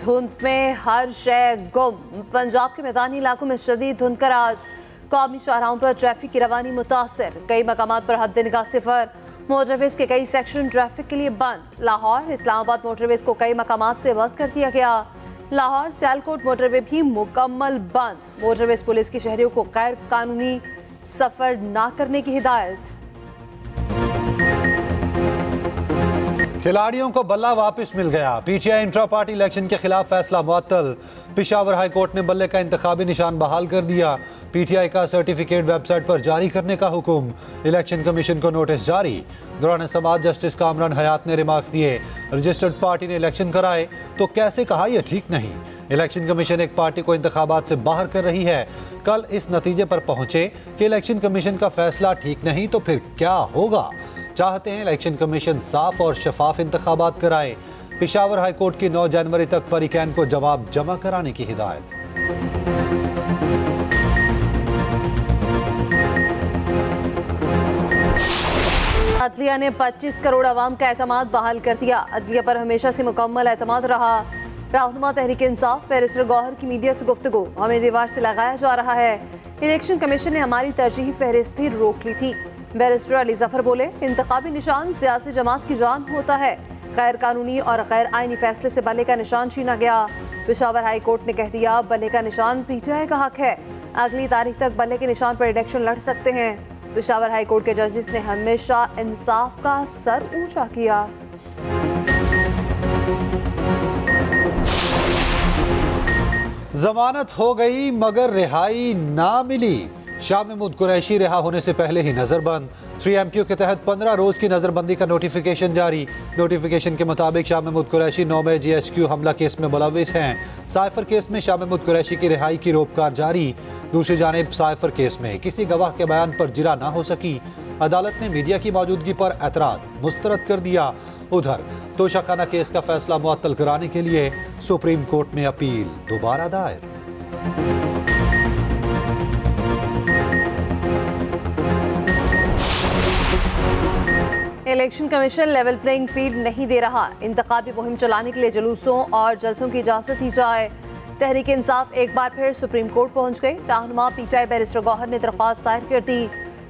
धुंध में हर शय गुम। पंजाब के मैदानी इलाकों में शदीद धुंध का राज। कौमी शाहराहों पर ट्रैफिक की रवानी मुतासिर। कई मकामात पर हद निगाह सिफर। मोटरवेज के कई सेक्शन ट्रैफिक के लिए बंद। लाहौर इस्लामाबाद मोटरवेज को कई मकामात से बंद कर दिया गया। लाहौर सियालकोट मोटरवे भी मुकम्मल बंद। मोटरवेज पुलिस की शहरियों को गैर कानूनी सफर ना करने की हिदायत। खिलाड़ियों को बल्ला वापस मिल गया। पीटीआई इंट्रा पार्टी इलेक्शन के खिलाफ फैसला मुअत्तल। पेशावर हाई कोर्ट ने बल्ले का इंतखाबी निशान बहाल कर दिया। पीटीआई का सर्टिफिकेट वेबसाइट पर जारी करने का हुक्म। इलेक्शन कमीशन को नोटिस जारी। दौरान समाअत जस्टिस कामरान हयात ने रिमार्क्स दिए, रजिस्टर्ड पार्टी ने इलेक्शन कराए तो कैसे कहा यह ठीक नहीं। इलेक्शन कमीशन एक पार्टी को इंतखाबात से बाहर कर रही है। कल इस नतीजे पर पहुंचे कि इलेक्शन कमीशन का फैसला ठीक नहीं तो फिर क्या होगा। चाहते हैं इलेक्शन कमीशन साफ और शफाफ इंतखाबात कराए। पेशावर हाई कोर्ट की 9 जनवरी तक फरीकैन को जवाब जमा कराने की हिदायत। अदलिया ने 25 करोड़ अवाम का एतमाद बहाल कर दिया। अदलिया पर हमेशा से मुकम्मल एतमाद रहा। रहनुमा तहरीक इंसाफ बैरिस्टर गौहर की मीडिया से गुफ्तगू, हमें दीवार से लगाया जा रहा है। इलेक्शन कमीशन ने हमारी तरजीही फहरिस्त भी रोक ली थी। बैरिस्टर अली जफर बोले, इंतखाबी निशान सियासी जमात की जान होता है। गैर कानूनी और गैर आईनी फैसले से बल्ले का निशान छीना गया। पेशावर हाई कोर्ट ने कह दिया, बल्ले का निशान पीटीआई का हक है। अगली तारीख तक बल्ले के निशान पर इलेक्शन लड़ सकते हैं। पेशावर हाई कोर्ट के जजेस ने हमेशा इंसाफ का सर ऊंचा किया। जमानत हो गई मगर रिहाई ना मिली। शाह महमूद कुरैशी रिहा होने से पहले ही नजरबंद। 3MQ के तहत 15 रोज की नजरबंदी का नोटिफिकेशन जारी। नोटिफिकेशन के मुताबिक शाह महमूद कुरैशी 9 मई GHQ हमला केस में मुलविस हैं। साइफर केस में शाह महमूद कुरैशी की रिहाई की रोककार जारी। दूसरी जानिब साइफर केस में किसी गवाह के बयान पर जिरा ना हो सकी। अदालत ने मीडिया की मौजूदगी पर एतराज मुस्तरद कर दिया। उधर तोशाखाना केस का फैसला मुअत्तल कराने के लिए सुप्रीम कोर्ट में अपील दोबारा दायर। Election commission level playing field नहीं दे रहा। इंतखाबी मुहिम चलाने के लिए जुलूसों और जलसों की इजाजत दी जाए। तहरीक इंसाफ एक बार फिर सुप्रीम कोर्ट पहुंच गई। रहनुमा पीटीआई बैरिस्टर गौहर ने दरख्वास्त दायर कर दी।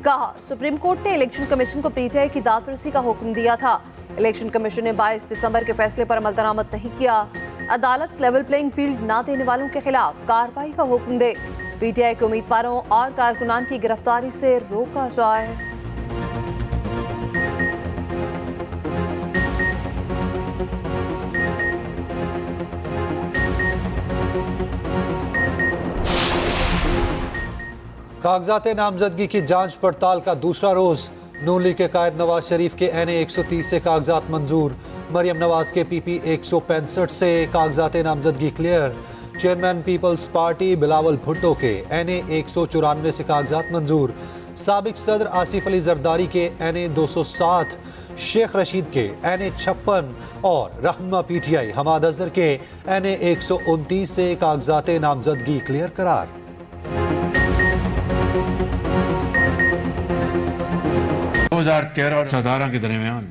कहा, सुप्रीम कोर्ट ने इलेक्शन कमीशन को पीटीआई की दादरसी का हुक्म दिया था। इलेक्शन कमीशन ने 22 दिसंबर के फैसले पर अमल दरामद नहीं किया। अदालत लेवल प्लेइंग फील्ड ना देने वालों के खिलाफ कार्रवाई का हुक्म दे। पीटीआई के उम्मीदवारों और कारकुनान की गिरफ्तारी से रोका जाए। कागजात नामजदगी की जांच पड़ताल का दूसरा रोज। नून लीग के कायद नवाज शरीफ के NA 130 से कागजात मंजूर। मरियम नवाज के PP 165 से कागजात नामजदगी क्लियर। चेयरमैन पीपल्स पार्टी बिलावल भुट्टो के NA 194 से कागजात मंजूर। साबिक सदर आसिफ अली जरदारी के NA 207, शेख रशीद के NA 56 और रहनुमा PTI हमाद अजहर के NA 129 से कागजात नामजदगी क्लियर करार। 2013 और 2017 के दरमियान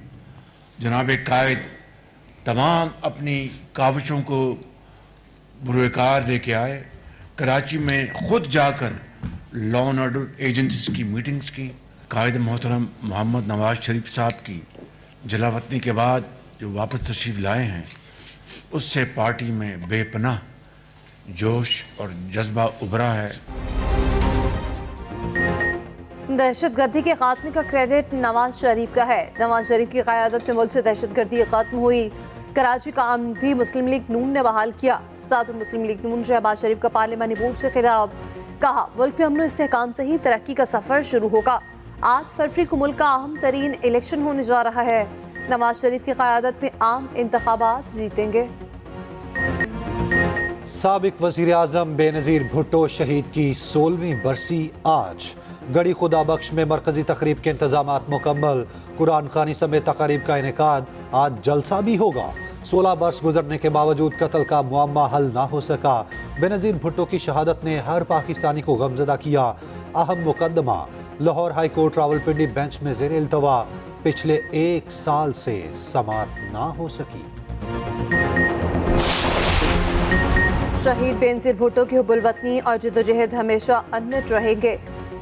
जनाब कायद तमाम अपनी काविशों को बुरुकार लेके आए। कराची में खुद जाकर लॉ एंड ऑर्डर एजेंसीज की मीटिंग्स की। कायद मोहतरम मोहम्मद नवाज शरीफ साहब की जलावतनी के बाद जो वापस तशरीफ लाए हैं, उससे पार्टी में बेपनाह जोश और जज्बा उभरा है। दहशतगर्दी के खात्मे का क्रेडिट नवाज शरीफ का है। नवाज शरीफ की क़यादत में मुल्क से दहशतगर्दी खत्म हुई। कराची का अमन भी मुस्लिम लीग नून ने बहाल किया। साथ मुस्लिम लीग नून शहबाज शरीफ का पार्लिमानी बोर्ड से खिलाफ। कहा, मुल्क में अमन और इस्तेहकाम से ही तरक्की का सफर शुरू होगा। 8 फरवरी को मुल्क का अहम तरीन इलेक्शन होने जा रहा है। नवाज शरीफ की क़यादत में आम इंतखाबात जीतेंगे। साबिक वज़ीर आज़म बेनज़ीर भुट्टो शहीद की 16वीं बरसी आज। गढ़ी खुदा बख्श में मरकजी तकरीब के इंतजामात मुकम्मल। कुरान खानी समेत तकारीब का इनेकाद। आज जलसा भी होगा। 16 बरस गुजरने के बावजूद कत्ल का मुअम्मा हल ना हो सका। बेनज़ीर भुट्टो की शहादत ने हर पाकिस्तानी को गमज़दा किया। अहम मुकदमा Lahore high court Rawalpindi bench में ज़ेर इल्तवा। पिछले 1 साल से समाअत ना हो सकी। शहीद बेनजीर भुट्टो की हुब्बुल-वतनी और जिद्दोजहद हमेशा अनमिट रहेंगे।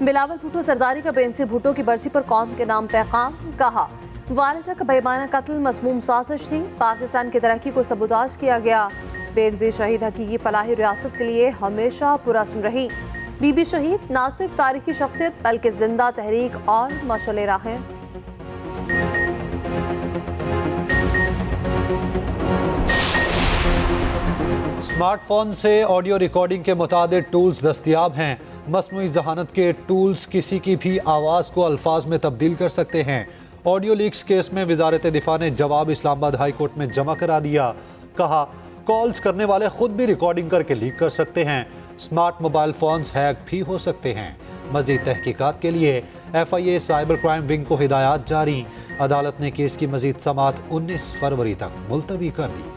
बिलावल भुट्टो सरदारी का बेनजीर भुट्टो की बरसी पर कौम के नाम पैगाम। कहा, वालिदा का बेईमाना कत्ल मज़मूम साजिश थी, पाकिस्तान की तरक्की को सबूताज किया गया। बेनजीर शहीद हकीकी फलाही रियासत के लिए हमेशा पुरस्म रही। बीबी शहीद ना सिर्फ तारीखी शख्सियत बल्कि जिंदा तहरीक और मशअल राह हैं। स्मार्टफोन से ऑडियो रिकॉर्डिंग के मुताबिक टूल्स दस्तयाब हैं। मस्नूई जहानत के टूल्स किसी की भी आवाज़ को अल्फाज में तब्दील कर सकते हैं। ऑडियो लीक्स केस में वजारत दिफा ने जवाब इस्लामाबाद हाई कोर्ट में जमा करा दिया। कहा, कॉल्स करने वाले खुद भी रिकॉर्डिंग करके लीक कर सकते हैं। स्मार्ट मोबाइल फोन्स हैक भी हो सकते हैं। मज़ीद तहकीकात के लिए FIA साइबर क्राइम विंग को हिदायत जारी। अदालत ने केस की मज़ीद समाअत 19 फरवरी तक मुलतवी कर दी।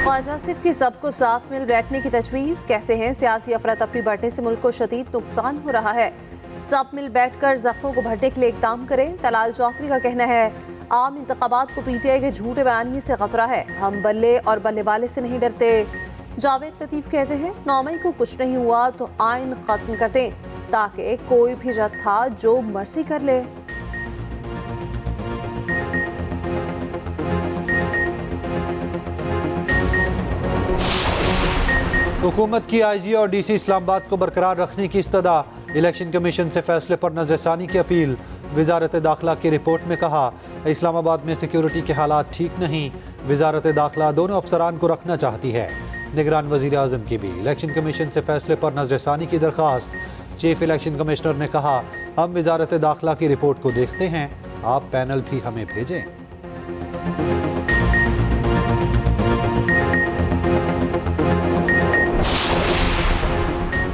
ख्वाजा आसिफ की सबको साथ मिल बैठने की तजवीज़। कहते हैं सियासी अफरा तफरी बढ़ने से मुल्क को शदीद नुकसान हो रहा है। सब मिल बैठकर जख्मों को भरने के लिए इक़दाम करें। तलाल चौधरी का कहना है, आम इंतखाबात को PTI के झूठे बयानी से खतरा है। हम बल्ले और बल्ले वाले से नहीं डरते। जावेद लतीफ़ कहते हैं, 9 मई को कुछ नहीं हुआ तो आइन खत्म कर दें ताकि कोई भी जत्था जो मर्जी कर ले। हुकूमत की IG और DC इस्लामाबाद को बरकरार रखने की इस्तदा। इलेक्शन कमीशन से फैसले पर नजरसानी की अपील। वजारत दाखिला की रिपोर्ट में कहा, इस्लामाबाद में सिक्योरिटी के हालात ठीक नहीं। वजारत दाखिला दोनों अफसरान को रखना चाहती है। निगरान वज़ीर आज़म की भी इलेक्शन कमीशन से फैसले पर नजरसानी की दरख्वास्त। चीफ इलेक्शन कमिश्नर ने कहा, हम वजारत दाखिला की रिपोर्ट को देखते हैं, आप पैनल भी हमें भेजें।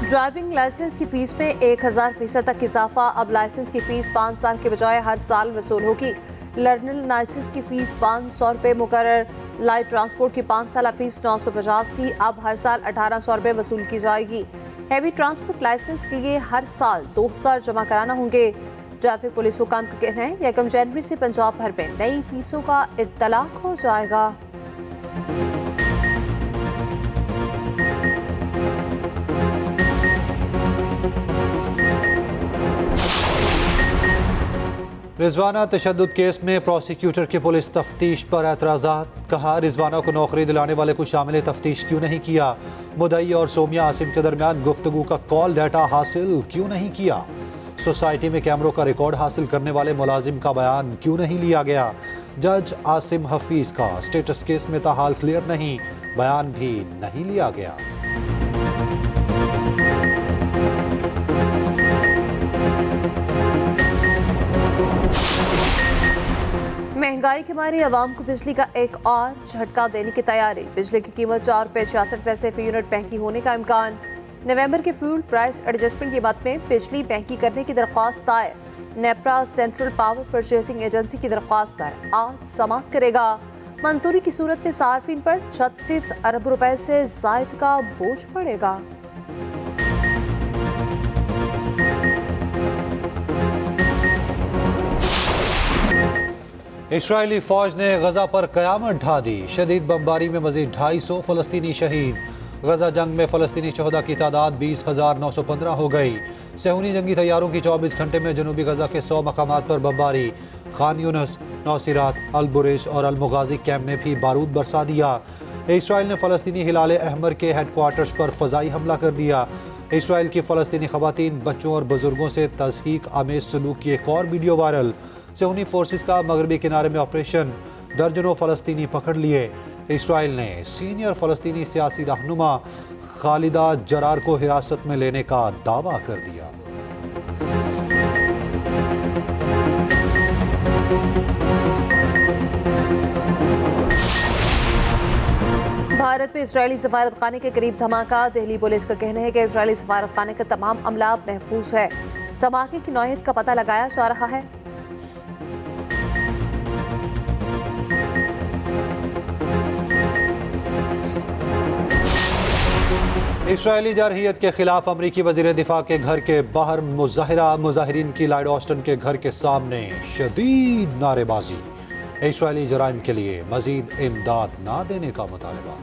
ड्राइविंग लाइसेंस की फीस में 1000% तक इजाफा। अब लाइसेंस की फीस 5 साल के बजाय हर साल वसूल होगी। लर्निंग लाइसेंस की फीस 500 रुपये मुकर्रर। लाइट ट्रांसपोर्ट की 5 साल फीस 950 थी, अब हर साल 1800 रुपये वसूल की जाएगी। हैवी ट्रांसपोर्ट लाइसेंस के लिए हर साल 2000 जमा कराना होंगे। ट्रैफिक पुलिस हुकाम का कहना है, 1 जनवरी से पंजाब भर में नई फीसों का इत्तलाक हो जाएगा। रिजवाना तशद्दुद केस में प्रोसिक्यूटर की पुलिस तफ्तीश पर एतराज़ात। कहा, रिजवाना को नौकरी दिलाने वाले को शामिल तफ्तीश क्यों नहीं किया। मुदई और सोमिया आसिम के दरमियान गुफ्तगू का कॉल डाटा हासिल क्यों नहीं किया। सोसाइटी में कैमरों का रिकॉर्ड हासिल करने वाले मुलाजिम का बयान क्यों नहीं लिया गया। जज आसिम हफीज का स्टेटस केस में ताहाल क्लियर नहीं, बयान भी नहीं लिया गया। महंगाई के मारे अवाम को बिजली का एक और झटका देने की तैयारी। बिजली की कीमत 4 रुपये 66 पैसे फी यूनिट महंगी होने का इम्कान। नवंबर के फ्यूल प्राइस एडजस्टमेंट के बाद में बिजली महंगी करने की दरख्वास्त दायर। NEPRA central power purchasing agency की दरख्वास्त पर आज समाअत करेगा। मंजूरी की सूरत में सार्फिन पर 36 अरब रुपए से जायद का बोझ पड़ेगा। इस्राएली फौज ने गजा पर कयामत ढा दी। शदीद बमबारी में मजीद 250 फलस्तीनी शहीद। गजा जंग में फलस्तीनी शहदा की तादाद 20,915 हो गई। सहूनी जंगी तैयारों की 24 घंटे में जनूबी गजा के 100 मकामात पर बमबारी। खान यूनस, नौसिरात, अल बुरेश और अल मुगाजी कैम्प में भी बारूद बरसा दिया। इसराइल ने फलस्तीनी हिलाल अहमर के हेडक्वार्टर्स पर फ़ज़ाई हमला कर दिया। इसराइल की फ़लस्तीनी ख़वातीन, बच्चों और बुजुर्गों से तज़हीक आमेज़ सलूक की एक और वीडियो वायरल। सहूनी फोर्सेस का मगरबी किनारे में ऑपरेशन, दर्जनों फ़लस्तीनी पकड़ लिए। इसराइल ने सीनियर फ़लस्तीनी सियासी रहनुमा खालिदा जरार को हिरासत में लेने का दावा कर दिया। भारत में इजरायली सफारत खाने के करीब धमाका। दिल्ली पुलिस का कहना है कि इजरायली सफारत खाने का तमाम अमला महफूज है। धमाके की नौयत का पता लगाया जा रहा है। इसराइली जारहियत के खिलाफ अमरीकी वजीर दिफा के घर के बाहर मुजाहिरा। मुजाहिरीन की लॉयड ऑस्टिन के घर के सामने शदीद नारेबाजी। इसराइली जराइम के लिए मजीद इमदाद ना देने का मुतालबा।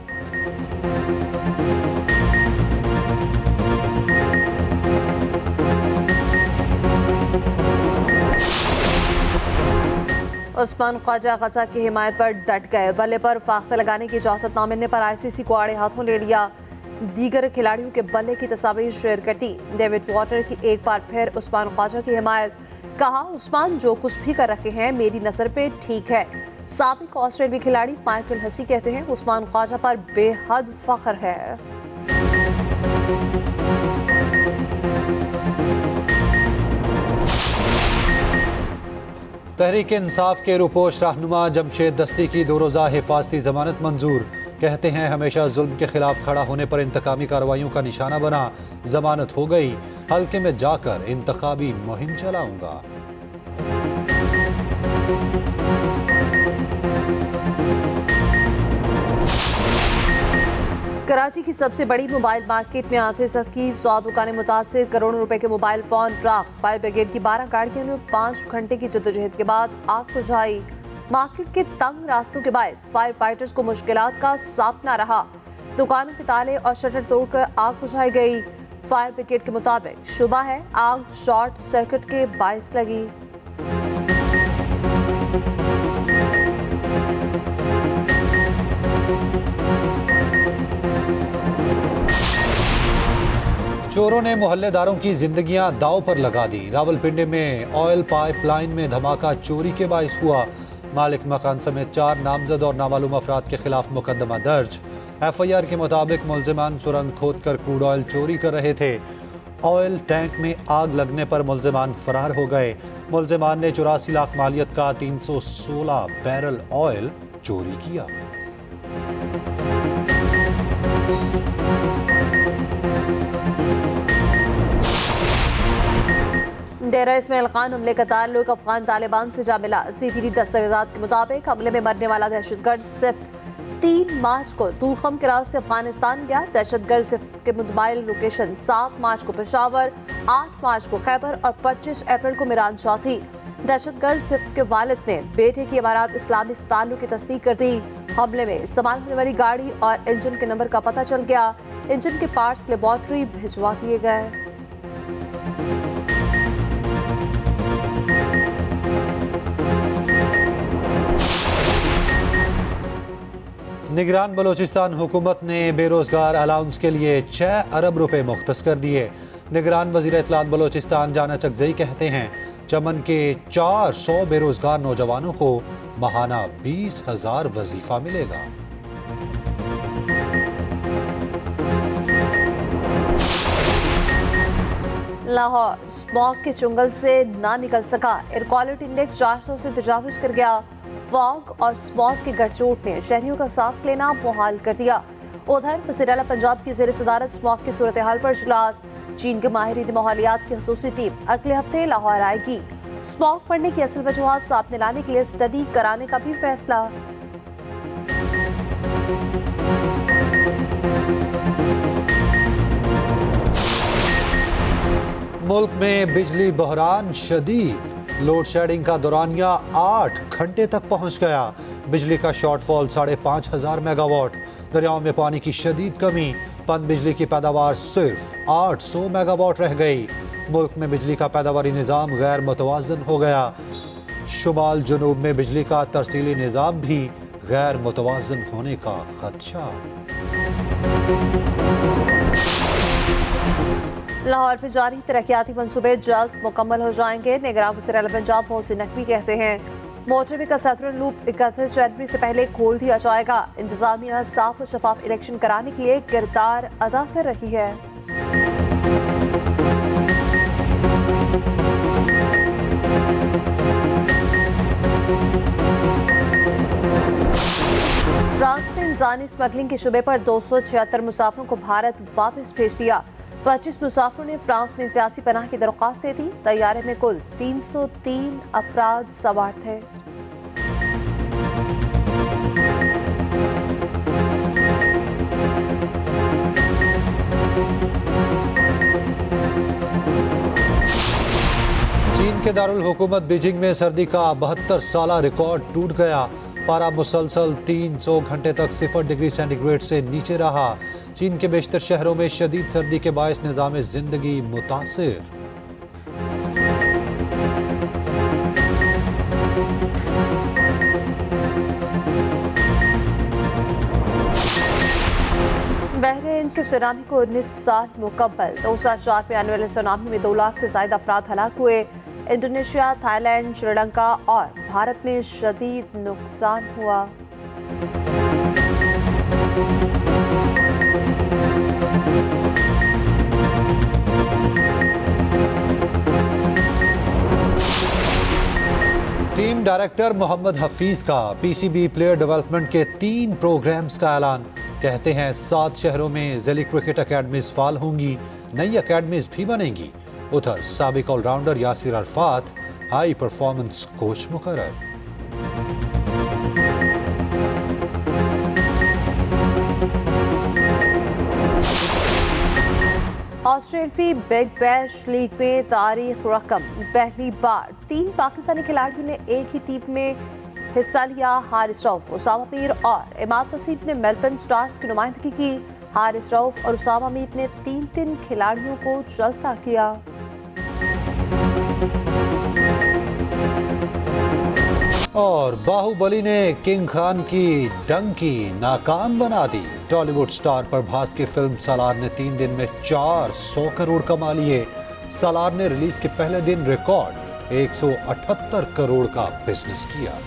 उस्मान ख्वाजा गजा की हिमायत पर डट गए। बल्ले पर फाख्ता लगाने की इजाजत न मिलने पर आईसीसी को आड़े हाथों ले लिया। दीगर खिलाड़ियों के बल्ले की तस्वीर शेयर करती डेविड वाटर की एक बार फिर उस्मान ख्वाजा की हिमायत। कहा, उस्मान जो कुछ भी कर रहे हैं मेरी नजर पे ठीक है। साबिक ऑस्ट्रेलियाई खिलाड़ी माइकल हसी कहते हैं उस्मान ख्वाजा पर बेहद फख्र है। तहरीक इंसाफ के रूपोश रहनुमा जमशेद दस्ती की 2 रोज़ा हिफाजती जमानत मंजूर। कहते हैं हमेशा जुल्म के खिलाफ खड़ा होने पर इंतकामी कार्रवाइयों का निशाना बना। जमानत हो गई, हल्के में जाकर इंतखाबी मुहिम चलाऊंगा। कराची की सबसे बड़ी मोबाइल मार्केट में आतिशत की 100 दुकानें मुतासिर। करोड़ों रुपए के mobile phone, truck, fire brigade की 12 गाड़ियों ने 5 घंटे की जद्दोजहद के बाद आग बुझाई। मार्केट के तंग रास्तों के बायस फायर फाइटर्स को मुश्किलात का सामना रहा। दुकानों के ताले और शटर तोड़कर आग बुझाई गई। फायर ब्रिगेड के मुताबिक शुबा है आग शॉर्ट सर्किट के बायस लगी। चोरों ने मोहल्लेदारों की जिंदगियां दांव पर लगा दी। रावलपिंडी में ऑयल पाइपलाइन में धमाका चोरी के बायस हुआ। मालिक मकान समेत 4 नामजद और नामालूम अफराद के खिलाफ मुकदमा दर्ज। FIR के मुताबिक मुलजिमान सुरंग खोद कर क्रूड ऑयल चोरी कर रहे थे। ऑयल टैंक में आग लगने पर मुलजिमान फरार हो गए। मुलजिमान ने 84 लाख मालियत का 316 बैरल ऑयल चोरी किया। डेरा इस्माइल खान हमले का ताल्लुक अफगान तालिबान से जा मिला। CTD दस्तावेजात के मुताबिक हमले में मरने वाला दहशतगर्द सिर्फ 3 मार्च को दूरखम के रास्ते अफगानिस्तान गया। दहशतगर्द सिर्फ के मोबाइल लोकेशन 7 मार्च को पेशावर, 8 मार्च को खैबर और 25 अप्रैल को मिरानशाह थी। दहशतगर्द सिर्फ के वालिद ने बेटे की इमारात इस्लामी से ताल्लुक की तस्दीक कर दी। हमले में इस्तेमाल होने वाली गाड़ी और इंजन के नंबर का पता चल गया। इंजन के पार्ट्स लेबॉर्ट्री भिजवा दिए गए। निगरान बलोचिस्तान हुकूमत ने बेरोजगार अलाउंस के लिए 6 अरब रुपए मुख्तस कर दिए। निगरान वजीर इत्तलात बलोचिस्तान जाना चकजई कहते हैं चमन के 400 बेरोजगार नौजवानों को माहाना 20,000 वजीफा मिलेगा। लाहौर स्मॉग के चुंगल से ना निकल सका। एयर क्वालिटी इंडेक्स 400 से तजावुज कर गया। फॉग और स्मॉग के गठजोड़ ने शहरियों का सांस लेना मुहाल कर दिया। उधर वज़ीर-ए-आला पंजाब की ज़ेर सदारत स्मॉग की सूरत हाल पर इजलास। चीन के माहिरीन माहौलियात की खसूसी टीम अगले हफ्ते लाहौर आएगी। स्मॉग पड़ने की असल वजूहात सामने लाने के लिए स्टडी कराने का भी फैसला। मुल्क में बिजली बहरान शदीद। लोड शेडिंग का दौरानिया 8 घंटे तक पहुंच गया। बिजली का शॉर्टफॉल 5,500 मेगावाट। दरियाओं में पानी की शदीद कमी। पन बिजली की पैदावार सिर्फ 800 मेगावाट रह गई। मुल्क में बिजली का पैदावारी निज़ाम गैर मुतवाज़न हो गया। शुमाल जनूब में बिजली का तरसीली निज़ाम भी गैर मुतवाज़न होने का खदशा। लाहौर में जारी तरक्याती मंसूबे जल्द मुकम्मल हो जाएंगे। निगरान वज़ीर-ए-आला पंजाब मोहसिन नकवी कहते हैं मोटरवे का सदरुन लूप 31 जनवरी से पहले खोल दिया जाएगा। इंतजामिया साफ और शफाफ इलेक्शन कराने के लिए किरदार अदा कर रही है। फ्रांस में इंसानी स्मगलिंग के शुबे पर 276 मुसाफिरों को भारत वापस भेज दिया। 25 मुसाफिरों ने फ्रांस में सियासी पनाह की दरख्वास्त दे दी। तैयारे में कुल 303 अफराद सवार थे। चीन के दारुल हुकूमत बीजिंग में सर्दी का 72 साला रिकॉर्ड टूट गया। पारा मुसलसल 300 घंटे तक 0 डिग्री सेंटीग्रेड से नीचे रहा। चीन के बेशतर शहरों में शदीद सर्दी के बायस निज़ाम जिंदगी मुतासिर। बहरीन के सुनामी को 19 साल मुकम्मल। 2004 में आने वाले सुनामी में 2 लाख से ज्यादा अफराद हलाक हुए। इंडोनेशिया, थाईलैंड, श्रीलंका और भारत में शदीद नुकसान हुआ। टीम डायरेक्टर मोहम्मद हफीज का पीसीबी प्लेयर डेवलपमेंट के 3 प्रोग्राम्स का ऐलान। कहते हैं 7 शहरों में ज़िली क्रिकेट अकेडमीज फाल होंगी, नई अकेडमीज भी बनेंगी। उधर साबिक allrounder Yasir Arafat high performance coach मुकर्रर। ऑस्ट्रेलियाई बिग बैश लीग में तारीख रकम। पहली बार 3 पाकिस्तानी खिलाड़ियों ने एक ही टीम में हिस्सा लिया। हारिस रऊफ, उसामा मीर और इमाद वसीम ने मेलबर्न स्टार्स की नुमाइंदगी की। हारिस रऊफ और उसामा मीर ने 3 खिलाड़ियों को चलता किया। और बाहुबली ने किंग खान की डंकी नाकाम बना दी। टॉलीवुड स्टार प्रभास की फिल्म सालार ने 3 दिन में 400 करोड़ कमा लिए। सालार ने रिलीज के पहले दिन रिकॉर्ड 178 करोड़ का बिजनेस किया।